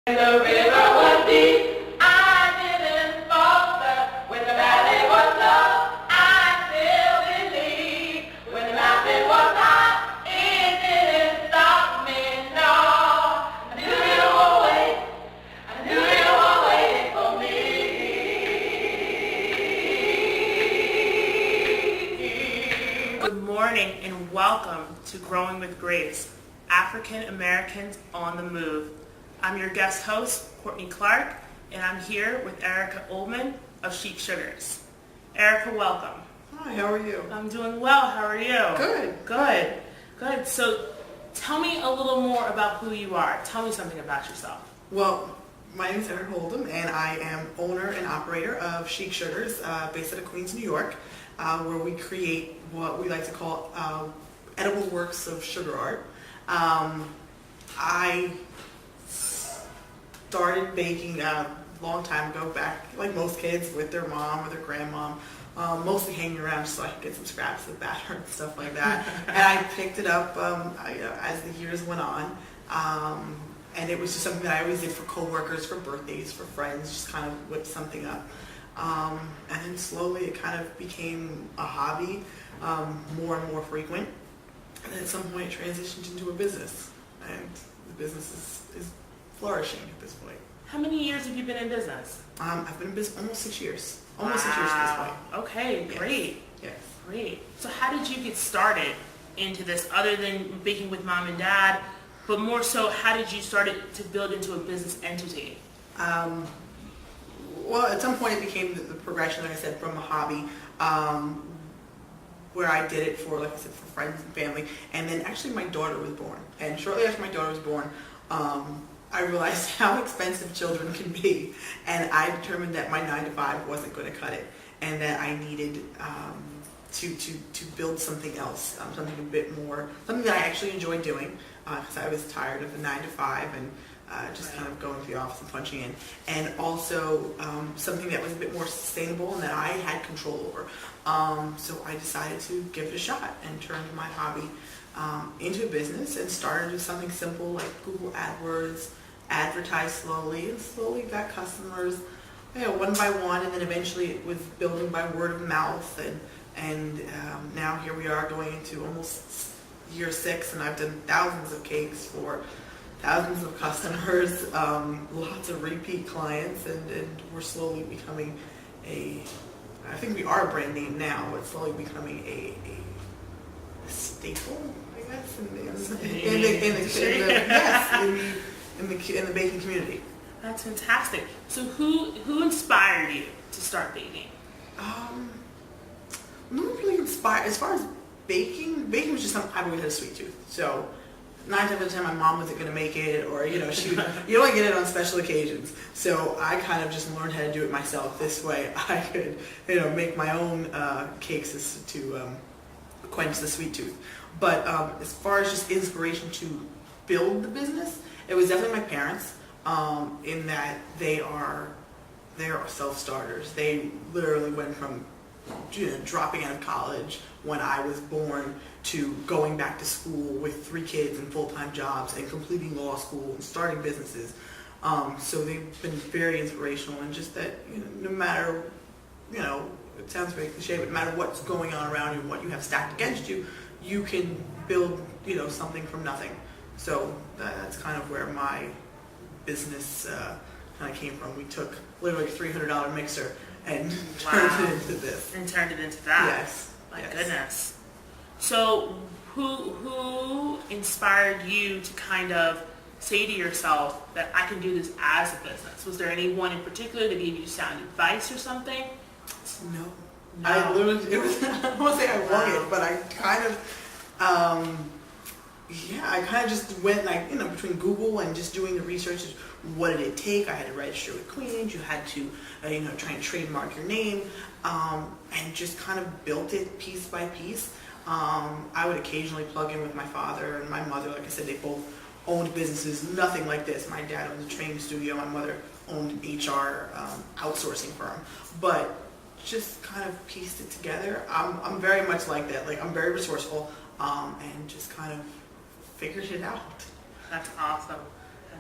The river was deep, I didn't falter. When the valley was low, I still believed. When the mountain was high, it didn't stop me, no. I knew you were waiting, I knew you were waiting for me. Good morning and welcome to Growing with Grace, African Americans on the Move. I'm your guest host, Courtney Clarke, and I'm here with Erika Oldham of Chic Sugars. Erika, welcome. Hi, how are you? I'm doing well. How are you? Good. Good. So tell me a little more about who you are. Tell me something about yourself. Well, my name is Erika Oldham, and I am owner and operator of Chic Sugars, based out of Queens, New York, where we create what we like to call edible works of sugar art. I started baking a long time ago, back like most kids, with their mom or their grandmom, mostly hanging around so I could get some scraps of batter and stuff like that. And I picked it up as the years went on, and it was just something that I always did for coworkers, for birthdays, for friends, just kind of whip something up. And then slowly it kind of became a hobby, more and more frequent. And then at some point it transitioned into a business, and the business is flourishing at this point. How many years have you been in business? I've been in business almost 6 years. Almost 6 years at this point. Okay, Yes. great. Yes. Great. So how did you get started into this, other than baking with mom and dad, but more so, how did you start it to build into a business entity? Well, at some point it became the progression, like I said, from a hobby, where I did it for, like I said, for friends and family. And then actually my daughter was born. And shortly after my daughter was born, I realized how expensive children can be. And I determined that my 9-to-5 wasn't going to cut it, and that I needed to build something else, something a bit more, something that I actually enjoyed doing, because I was tired of the 9-to-5 and just kind of going to the office and punching in, and also something that was a bit more sustainable and that I had control over. So I decided to give it a shot and turned my hobby into a business, and started with something simple like Google AdWords, advertised slowly, and slowly got customers, one by one, and then eventually it was building by word of mouth, and now here we are going into almost year 6, and I've done thousands of cakes for thousands of customers, lots of repeat clients, and we're slowly becoming I think we are a brand name now, but slowly becoming a staple, I guess, in the baking community. That's fantastic. So who inspired you to start baking? I'm not really inspired. As far as baking was just something. I've always had a sweet tooth. So 9 times out of 10, my mom wasn't going to make it, or you only get it on special occasions. So I kind of just learned how to do it myself. This way, I could make my own cakes to quench the sweet tooth. But as far as just inspiration to build the business, it was definitely my parents. In that they are self-starters. They literally went from dropping out of college when I was born to going back to school with 3 kids and full-time jobs, and completing law school and starting businesses. So they've been very inspirational, and just that no matter, it sounds very cliche, but no matter what's going on around you and what you have stacked against you, you can build something from nothing. So that's kind of where my business kind of came from. We took literally a $300 mixer and turned it into this. And turned it into that. Yes. My goodness. So who inspired you to kind of say to yourself that I can do this as a business? Was there anyone in particular that gave you sound advice or something? No. I literally, I won't say I won it, but I kind of, I kind of just went between Google and just doing the research. What did it take? I had to register with Queens. You had to, try and trademark your name, and just kind of built it piece by piece. I would occasionally plug in with my father and my mother. Like I said, they both owned businesses, nothing like this. My dad owned a training studio. My mother owned an HR outsourcing firm. But just kind of pieced it together. I'm very much like that. I'm very resourceful, and just kind of figured it out. That's awesome.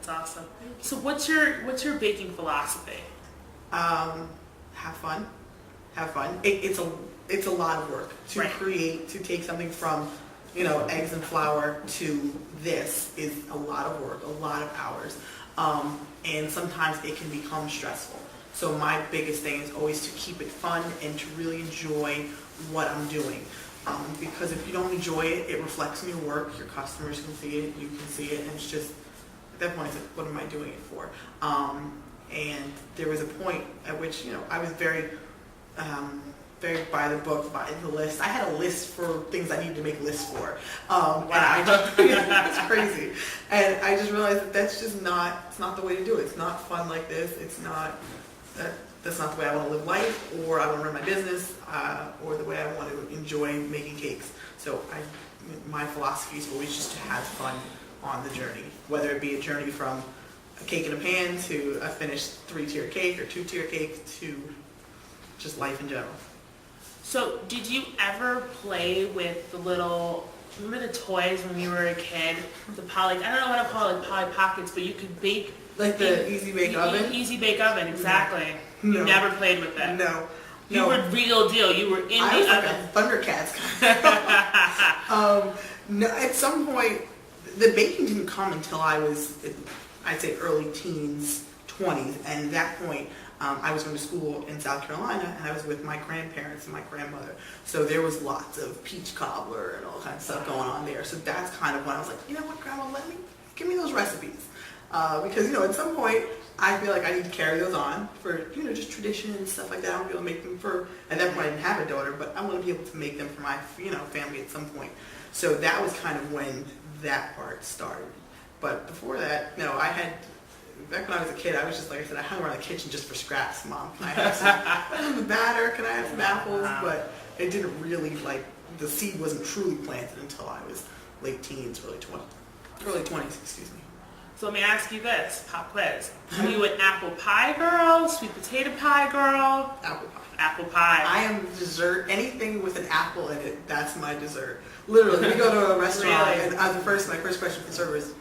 That's awesome. So what's your baking philosophy? Have fun. Have fun. It's a lot of work to create, to take something from, eggs and flour to this is a lot of work, a lot of hours. And sometimes it can become stressful. So my biggest thing is always to keep it fun and to really enjoy what I'm doing. Because if you don't enjoy it, it reflects in your work, your customers can see it, you can see it, and it's just, at that point, it's like, what am I doing it for? And there was a point at which, I was very by the book, by the list. I had a list for things I needed to make lists for. Wow. It's crazy. And I just realized that that's just it's not the way to do it. It's not fun like this. It's not, that's not the way I want to live life, or I want to run my business, or the way I want to enjoy making cakes. So my philosophy is always just to have fun on the journey, whether it be a journey from a cake in a pan to a finished 3-tier cake or 2-tier cake to just life in general. So did you ever play with the little, remember the toys when you were a kid? The I don't know what to call it, like Polly Pockets, but you could bake. Like the Easy Bake Oven? Easy Bake Oven, exactly. No. You never played with that? No. You were real deal. You were in I the was oven. like a Thundercats kind of. No, at some point, the baking didn't come until I was, I'd say, early teens, 20s. And at that point, I was going to school in South Carolina, and I was with my grandparents and my grandmother. So there was lots of peach cobbler and all kinds of stuff going on there. So that's kind of when I was like, you know what, Grandma, give me those recipes. Because, at some point, I feel like I need to carry those on for, just tradition and stuff like that. I want to be able to make them for, at that point I didn't have a daughter, but I want to be able to make them for my, family at some point. So that was kind of when that part started. But before that, back when I was a kid, I was just, like I said, I hung around the kitchen just for scraps. Mom, can I have some batter? Can I have some apples? But it didn't really, the seed wasn't truly planted until I was late teens, early 20s, excuse me. So let me ask you this, pop quiz. Are you an apple pie girl, sweet potato pie girl? Apple pie. Apple pie. I am dessert. Anything with an apple in it, that's my dessert. Literally, we go to a restaurant, Really? and my first question for the server is,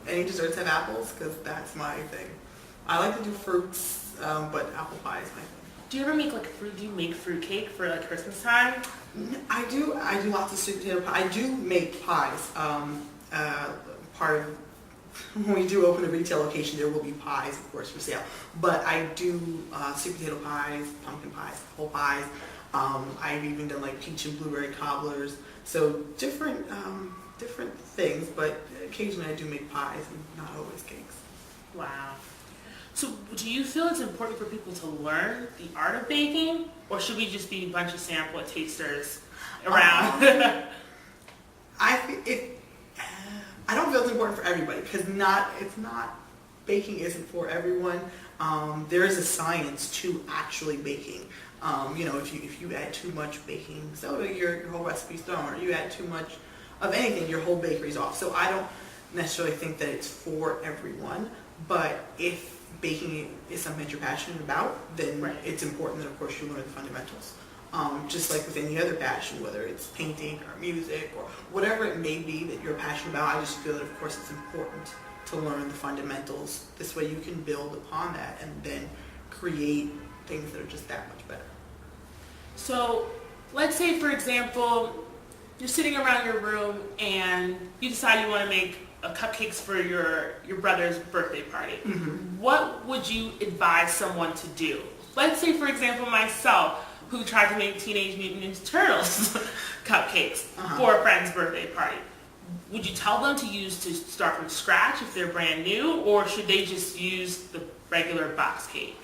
any desserts have apples? Because that's my thing. I like to do fruits, but apple pie is my thing. Do you ever make do you make fruit cake for Christmas time? I do lots of sweet potato pie. I do make pies. Part of, when we do open a retail location, there will be pies, of course, for sale. But I do sweet potato pies, pumpkin pies, apple pies. I've even done peach and blueberry cobblers. So different things, but occasionally I do make pies and not always cakes. Wow. So do you feel it's important for people to learn the art of baking, or should we just be a bunch of sample tasters around? I don't feel it's important for everybody, because baking isn't for everyone. There is a science to actually baking. If you add too much baking soda, your whole recipe's thrown, or you add too much of anything, your whole bakery's off. So I don't necessarily think that it's for everyone, but if baking is something that you're passionate about, then it's important that, of course, you learn the fundamentals. Just like with any other passion, whether it's painting or music or whatever it may be that you're passionate about, I just feel that, of course, it's important to learn the fundamentals. This way you can build upon that and then create things that are just that much better. So let's say, for example, you're sitting around your room and you decide you want to make cupcakes for your brother's birthday party. Mm-hmm. What would you advise someone to do? Let's say, for example, myself, who tried to make Teenage Mutant Ninja Turtles cupcakes for a friend's birthday party. Would you tell them to start from scratch if they're brand new, or should they just use the regular box cake?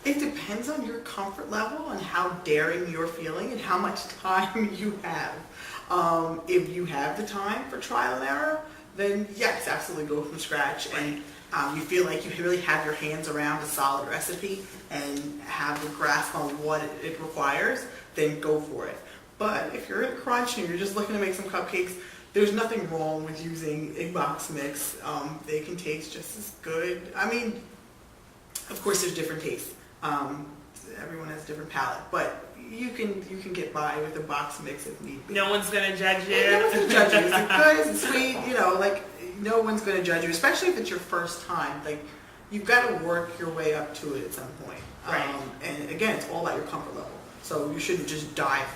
It depends on your comfort level and how daring you're feeling and how much time you have. If you have the time for trial and error, then yes, absolutely go from scratch. And you feel like you really have your hands around a solid recipe and have a grasp on what it requires, then go for it. But if you're in a crunch and you're just looking to make some cupcakes, there's nothing wrong with using a box mix. They can taste just as good. I mean, of course, there's different tastes. everyone has a different palate, but you can get by with a box mix if need be. No one's gonna judge you. No one's gonna judge you. Is it good? Is it sweet? Like no one's gonna judge you, especially if it's your first time. Like you've got to work your way up to it at some point. Right. And again, it's all about your comfort level. So you shouldn't just dive,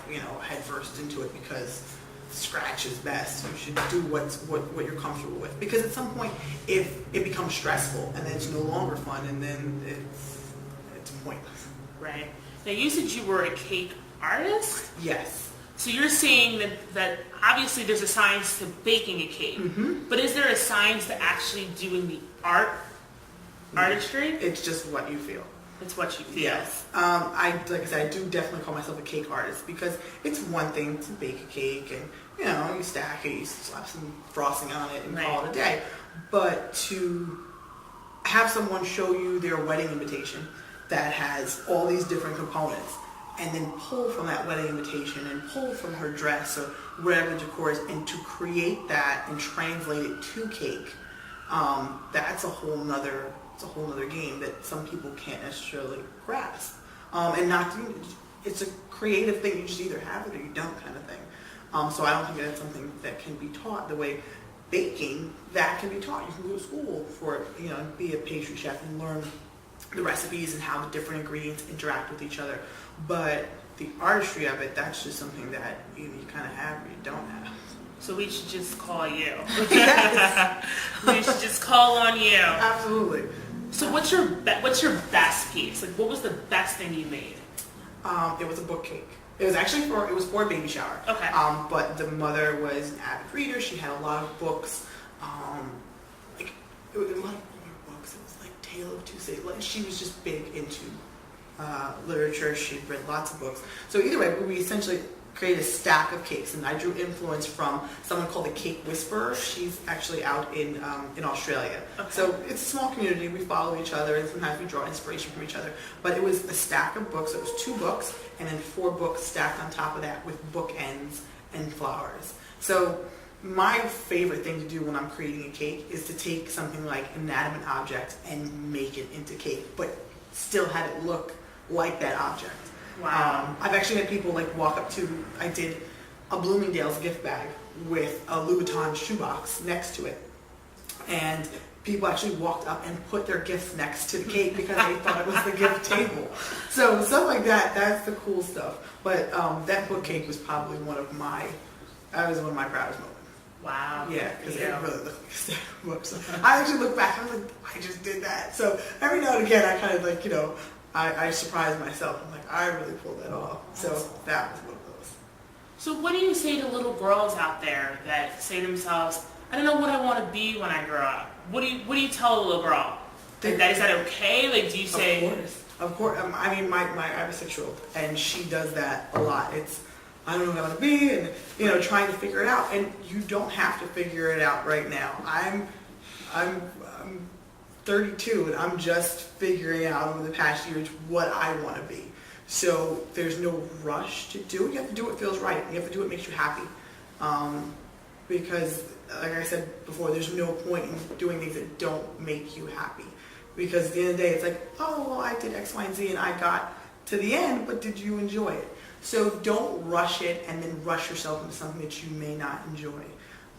head first into it because scratch is best. You should do what you're comfortable with. Because at some point, if it becomes stressful and then it's no longer fun, and then it's pointless. Right. Now you said you were a cake artist? Yes. So you're saying that obviously there's a science to baking a cake, but is there a science to actually doing the artistry? It's just what you feel. It's what you feel. Yes. Like I said, I do definitely call myself a cake artist because it's one thing to bake a cake and, you stack it, you slap some frosting on it and call it a day. But to have someone show you their wedding invitation that has all these different components and then pull from that wedding invitation and pull from her dress or whatever the decor is and to create that and translate it to cake, that's a whole nother game that some people can't necessarily grasp. It's a creative thing. You just either have it or you don't kind of thing. So I don't think that's something that can be taught the way baking, that can be taught. You can go to school for it, be a pastry chef and learn the recipes and how the different ingredients interact with each other. But the artistry of it, that's just something that you kind of have or you don't have. So we should just call you. Yes. We should just call on you. Absolutely. So what's your best piece? Like, what was the best thing you made? It was a book cake. It was for a baby shower. Okay. But the mother was an avid reader. She had a lot of books. It was a lot of older books. It was like Tale of Two Cities. She was just big into literature. She'd read lots of books. So either way, we essentially created a stack of cakes, and I drew influence from someone called the Cake Whisperer. She's actually out in Australia. Okay. So it's a small community. We follow each other, and sometimes we draw inspiration from each other. But it was a stack of books. It was 2 books, and then 4 books stacked on top of that with bookends and flowers. So my favorite thing to do when I'm creating a cake is to take something like an inanimate object and make it into cake, but still have it look like that object. Wow. I've actually had people walk up to, I did a Bloomingdale's gift bag with a Louboutin shoebox next to it. And people actually walked up and put their gifts next to the cake because they thought it was the gift table. So stuff like that, that's the cool stuff. But that book cake was probably one of my proudest moments. Wow. Yeah, because it really looked like a stack of books. I actually look back, I was like, I just did that. So every now and again, I kind of I surprise myself. I'm like, I really pulled that off. So that was one of those. So what do you say to little girls out there that say to themselves, I don't know what I want to be when I grow up? What do you tell a little girl? Is that okay? Like, do you say? Of course. I mean, I have a 6-year-old, and she does that a lot. It's, I don't know what I want to be, and trying to figure it out. And you don't have to figure it out right now. I'm 32, and I'm just figuring out over the past years what I want to be. So there's no rush to do it. You have to do what feels right. You have to do what makes you happy. Because, like I said before, there's no point in doing things that don't make you happy. Because at the end of the day, it's like, oh, well, I did X, Y, and Z, and I got to the end, but did you enjoy it? So don't rush it and then rush yourself into something that you may not enjoy.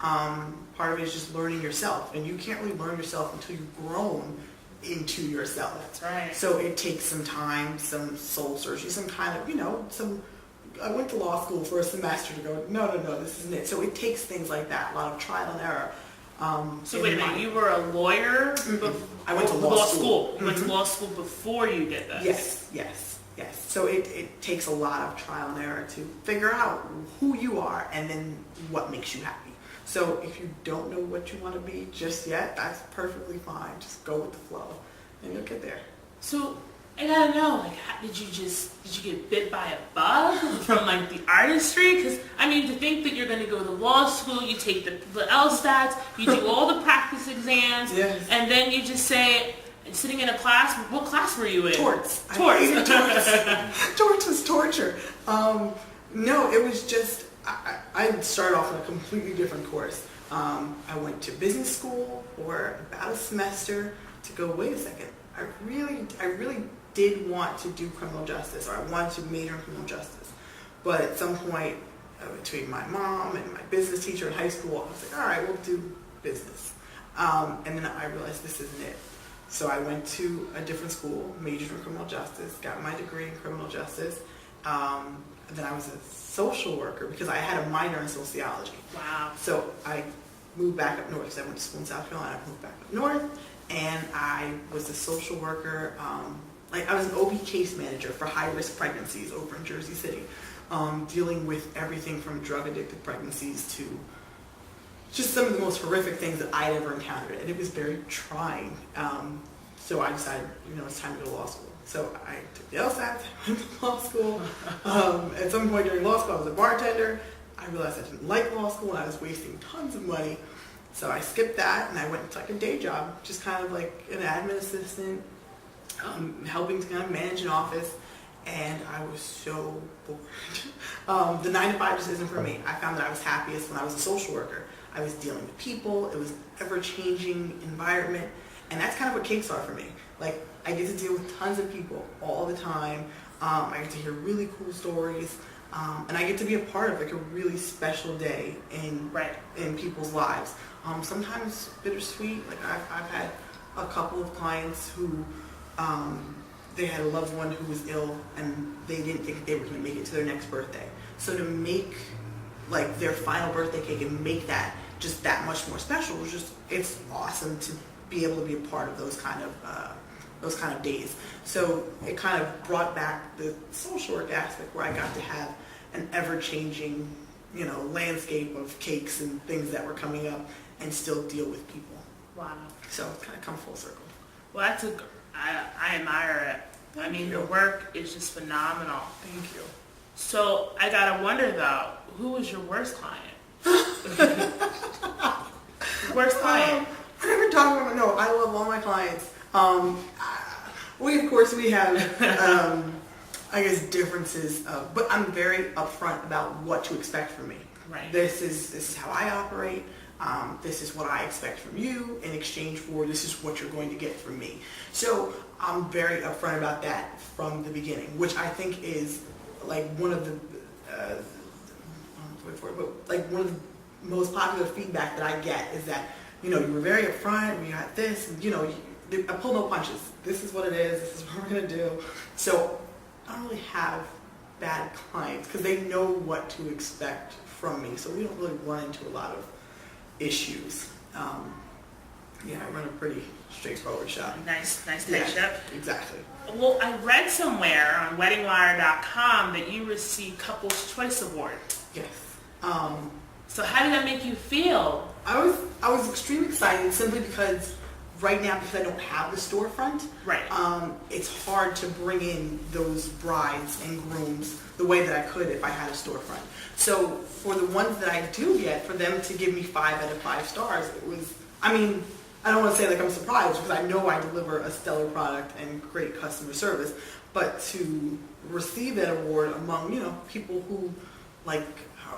Part of it is just learning yourself, and you can't really learn yourself until you've grown into yourself. That's right. So it takes some time, some soul searching, some kind of, I went to law school for a semester to go, no, this isn't it. So it takes things like that, a lot of trial and error. So wait a minute, you were a lawyer? I went to law school. You went to law school before you did this? Yes. So it takes a lot of trial and error to figure out who you are and then what makes you happy. So if you don't know what you want to be just yet, that's perfectly fine. Just go with the flow and you'll get there. So I gotta know, did you get bit by a bug from the artistry? Because to think that you're gonna go to law school, you take the LSATs, you do all the practice exams, yes. And then you just say, sitting in a class, what class were you in? Torts. Torts. Torts was torture. No, it was just, I started off in a completely different course. I went to business school for about a semester to go, wait a second, I really did want to do criminal justice, or I wanted to major in criminal justice. But at some point, between my mom and my business teacher in high school, I was like, all right, we'll do business. And then I realized this isn't it. So I went to a different school, majored in criminal justice, got my degree in criminal justice. Then I was a social worker because I had a minor in sociology. Wow. So I moved back up north because I went to school in South Carolina. I moved back up north, and I was a social worker. I was an OB case manager for high-risk pregnancies over in Jersey City, dealing with everything from drug-addicted pregnancies to just some of the most horrific things that I'd ever encountered, and it was very trying. So I decided, it's time to go to law school. So I took the LSAT, went to law school. At some point during law school, I was a bartender. I realized I didn't like law school, and I was wasting tons of money. So I skipped that, and I went into a day job, just kind of like an admin assistant, helping to kind of manage an office. And I was so bored. The 9 to 5 just isn't for me. I found that I was happiest when I was a social worker. I was dealing with people. It was an ever-changing environment. And that's kind of what cakes are for me. I get to deal with tons of people all the time. I get to hear really cool stories. And I get to be a part of a really special day in people's lives. Sometimes bittersweet. I've had a couple of clients who they had a loved one who was ill, and they didn't think they were going to make it to their next birthday. So to make their final birthday cake and make that just that much more special was it's awesome to be able to be a part of those kind of days. So it kind of brought back the social work aspect where I got to have an ever-changing, landscape of cakes and things that were coming up and still deal with people. Wow. So it's kind of come full circle. Well, I admire it. I mean, your work is just phenomenal. Thank you. So I gotta wonder though, who was your worst client? Worst client? I never talk about. No, I love all my clients. We have, I guess, differences, but I'm very upfront about what to expect from me. Right. This is how I operate. This is what I expect from you in exchange for this is what you're going to get from me. So I'm very upfront about that from the beginning, which I think is one of the one of the most popular feedback that I get is that you were very upfront and you got this and I pull no punches. This is what it is. This is what we're gonna do. So I don't really have bad clients because they know what to expect from me. So we don't really run into a lot of issues. I run a pretty straightforward shop. Nice tight shop. Exactly. Well, I read somewhere on weddingwire.com that you received Couples Choice Award. Yes. So how did that make you feel? I was extremely excited simply because right now, because I don't have the storefront, right. It's hard to bring in those brides and grooms the way that I could if I had a storefront. So for the ones that I do get, for them to give me 5 out of 5 stars, it was, I don't want to say I'm surprised because I know I deliver a stellar product and great customer service, but to receive that award among, people who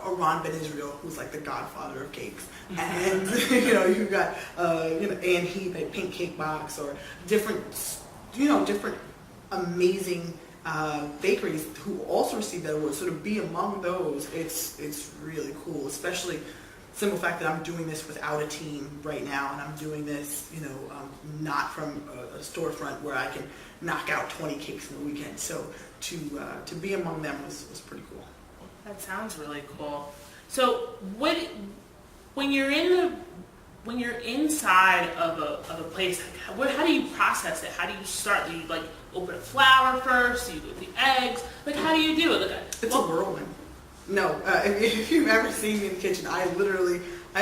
Ron Ben Israel, who's the godfather of cakes, and you've got Ann Heath at Pink Cake Box, or different amazing bakeries who also receive that award. So to be among those, it's really cool, especially simple fact that I'm doing this without a team right now, and I'm doing this not from a storefront where I can knock out 20 cakes in a weekend. So to be among them was pretty cool. That sounds really cool. So when you're inside of a place, how do you process it? How do you start? Do you open a flour first? Do you do the eggs? How do you do it? It's a whirlwind. No, if you've ever seen me in the kitchen, I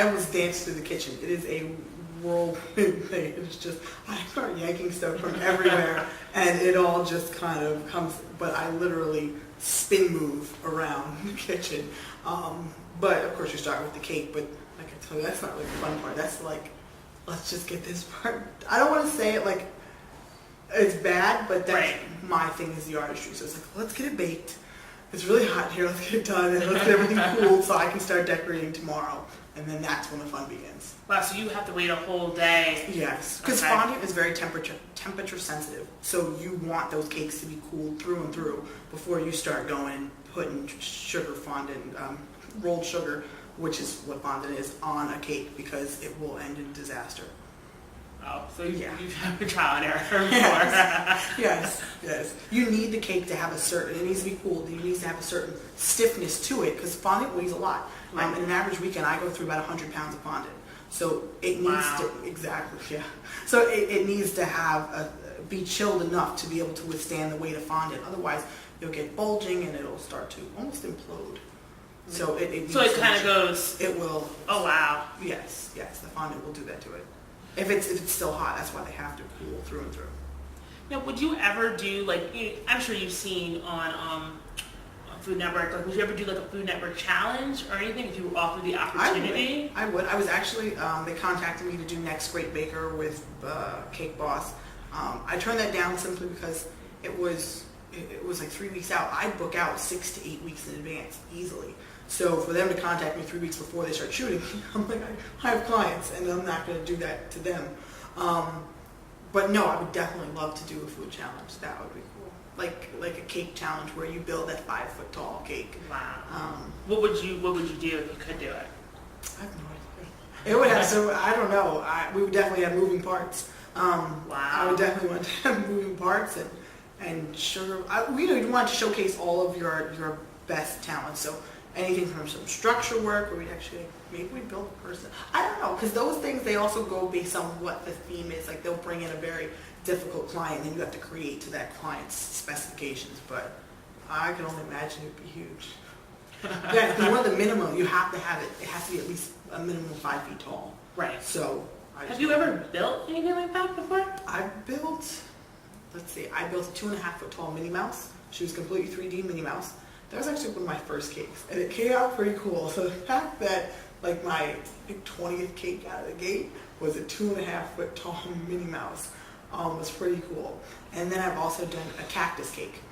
almost dance through the kitchen. It is a whirlwind thing. It's just, I start yanking stuff from everywhere, and it all just kind of comes, but I literally spin move around the kitchen. But of course you start with the cake, but like I tell you, that's not really the fun part. That's let's just get this part. I don't want to say it it's bad, but that's my thing is the artistry. So it's let's get it baked. It's really hot here, let's get it done, and let's get everything cooled so I can start decorating tomorrow. and then that's when the fun begins. Wow, so you have to wait a whole day. Yes, because Okay. fondant is very temperature sensitive, so you want those cakes to be cooled through and through before you start going putting sugar fondant, rolled sugar, which is what fondant is, on a cake, because it will end in disaster. Oh, so Yeah. you've had a trial and error before. Yes. You need the cake to have it needs to be cooled, it needs to have a certain stiffness to it, because fondant weighs a lot. Right. In an average weekend, I go through about 100 pounds of fondant. So it needs Wow. to, exactly, yeah. So it needs to have, be chilled enough to be able to withstand the weight of fondant. Otherwise, you'll get bulging and it'll start to almost implode. So it needs So it to kind be of chilled. goes, It will, oh wow. yes, the fondant will do that to it. If it's still hot, that's why they have to cool through and through. Now, would you ever do, like, I'm sure you've seen on Food Network, like, would you ever do like a Food Network challenge or anything if you were offered the opportunity? I would. I was actually, they contacted me to do Next Great Baker with Cake Boss. I turned that down simply because it was like 3 weeks out. I'd book out 6 to 8 weeks in advance easily. So for them to contact me 3 weeks before they start shooting, I'm like, I have clients and I'm not going to do that to them. But no, I would definitely love to do a food challenge. That would be cool. Like a cake challenge where you build that 5 foot tall cake. Wow. What would you do if you could do it? I have no idea. It would have, so I don't know. We would definitely have moving parts. Wow. I would definitely want to have moving parts and sugar. You want to showcase all of your best talents. So anything from some structure work, where maybe we build a person. I don't know, because those things, they also go based on what the theme is. Like they'll bring in a very difficult client and you have to create to that client's specifications. But I can only imagine it would be huge. Yeah, because one of the minimum, you have to have it. It has to be at least a minimum of 5 feet tall. Right. So. Have you ever built anything like that before? I built a 2.5 foot tall Minnie Mouse. She was completely 3D Minnie Mouse. That was actually one of my first cakes, and it came out pretty cool. So the fact that like my 20th cake out of the gate was a 2.5 foot tall Minnie Mouse was pretty cool. And then I've also done a cactus cake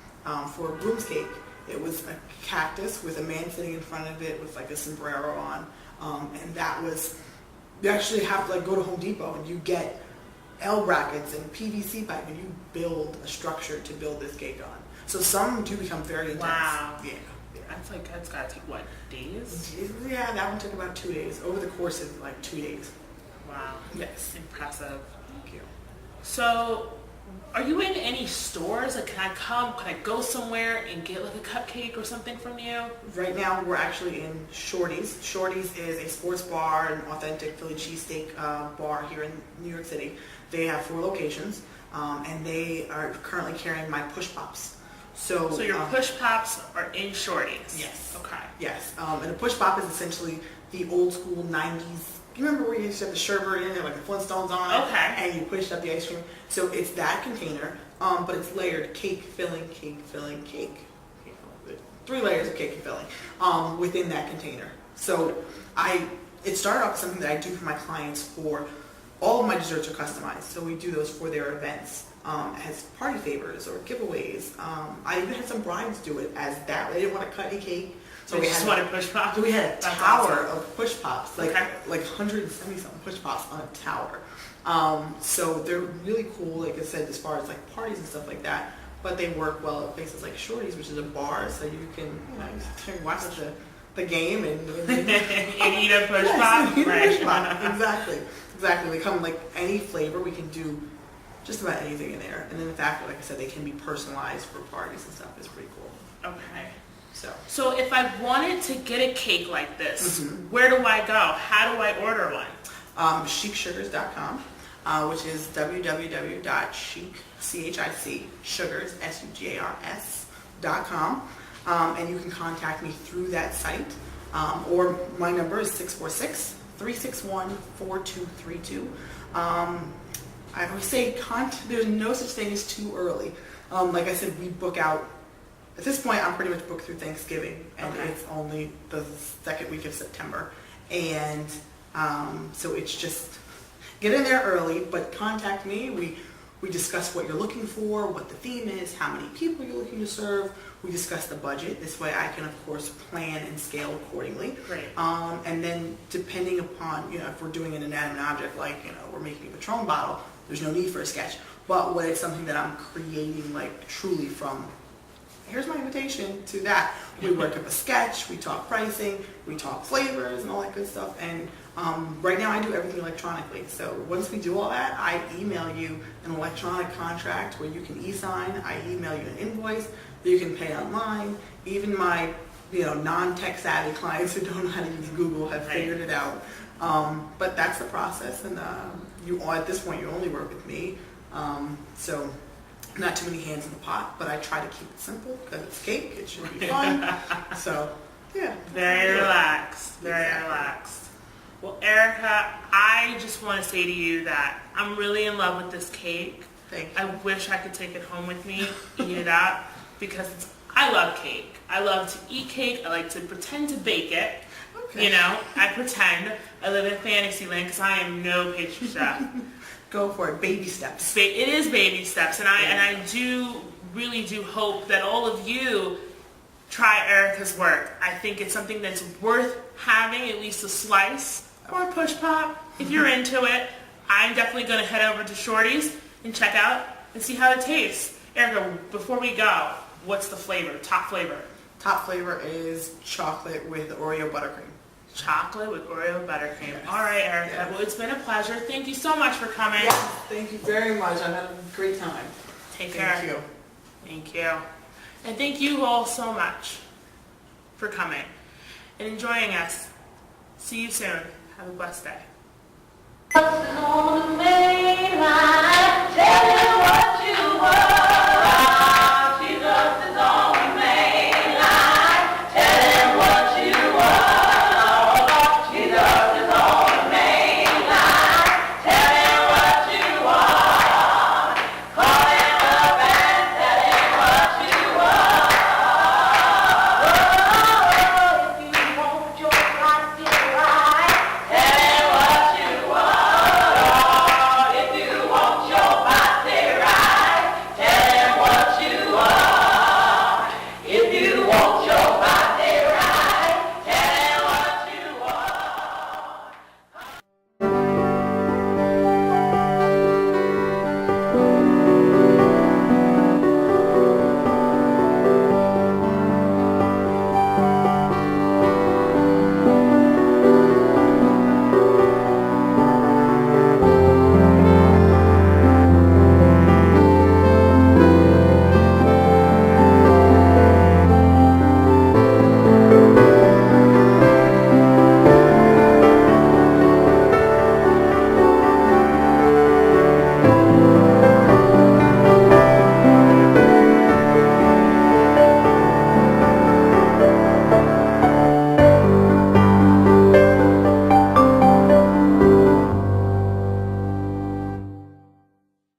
for a groom's cake. It was a cactus with a man sitting in front of it with like a sombrero on, and that was. You actually have to like go to Home Depot and you get L brackets and PVC pipe and you build a structure to build this cake on. So some do become very intense. Wow. Yeah. That's gotta take what, days? Yeah, that one took about 2 days. Over the course of like 2 days. Wow. Yes. Impressive. Thank you. So, are you in any stores? Like, can I go somewhere and get like a cupcake or something from you? Right now we're actually in Shorty's. Shorty's is a sports bar, an authentic Philly cheesesteak bar here in New York City. They have 4 locations, and they are currently carrying my push pops. So your push pops are in Shorty's? Yes. Okay. Yes. And a push pop is essentially the old school 90s. You remember where you used to have the sherbet in there, like the Flintstones on it? Okay. And you pushed up the ice cream. So it's that container, but it's layered cake filling, cake filling, cake. 3 layers of cake and filling within that container. So it started off as something that I do for my clients. For all of my desserts are customized, so we do those for their events as party favors or giveaways. I even had some brides do it as that. They didn't want to cut any cake. So we just wanted push pops? So we had a That's tower awesome. of push pops, like 170 something push pops on a tower. So they're really cool, like I said, as far as like parties and stuff like that. But they work well at places like Shorty's, which is a bar, so you can watch the game and and eat a push pop? Eat a Right. push pop. Exactly. They come like any flavor. We can do just about anything in there. And then the fact that, like I said, they can be personalized for parties and stuff is pretty cool. Okay. So if I wanted to get a cake like this, where do I go? How do I order one? chicsugars.com, which is www.chicsugars.com, and you can contact me through that site, or my number is 646-361-4232. I always say there's no such thing as too early. Like I said, we book out. At this point, I'm pretty much booked through Thanksgiving, and it's only the 2nd week of September. And so it's just get in there early, but contact me. We discuss what you're looking for, what the theme is, how many people you're looking to serve. We discuss the budget. This way I can, of course, plan and scale accordingly. Great. And then depending upon, if we're doing an inanimate object, like, we're making a Patron bottle, there's no need for a sketch. But when it's something that I'm creating, like, truly from, here's my invitation to that, we work up a sketch, we talk pricing, we talk flavors and all that good stuff. And right now I do everything electronically. So once we do all that, I email you an electronic contract where you can e-sign. I email you an invoice. You can pay online. Even my non-tech savvy clients who don't know how to use Google have figured it out. But that's the process. And at this point, you only work with me. So not too many hands in the pot, but I try to keep it simple because it's cake. It should be fun. So, yeah. Very relaxed. Very relaxed. Well, Erika, I just want to say to you that I'm really in love with this cake. Thank you. I wish I could take it home with me, eat it up, because I love cake. I love to eat cake. I like to pretend to bake it. Okay. I pretend. I live in fantasy land because I am no pastry chef. Go for it. Baby steps. It is baby steps, and I really do hope that all of you try Erika's work. I think it's something that's worth having at least a slice or a push pop if you're into it. I'm definitely going to head over to Shorty's and check out and see how it tastes. Erika, before we go, what's the flavor? Top flavor? Top flavor is chocolate with Oreo buttercream. Chocolate with Oreo buttercream. Yes. All right, Erika. Yes. Well, it's been a pleasure. Thank you so much for coming. Yes, thank you very much. I've had a great time. Take care. Thank you. Thank you. And thank you all so much for coming and enjoying us. See you soon. Have a blessed day. On the main line,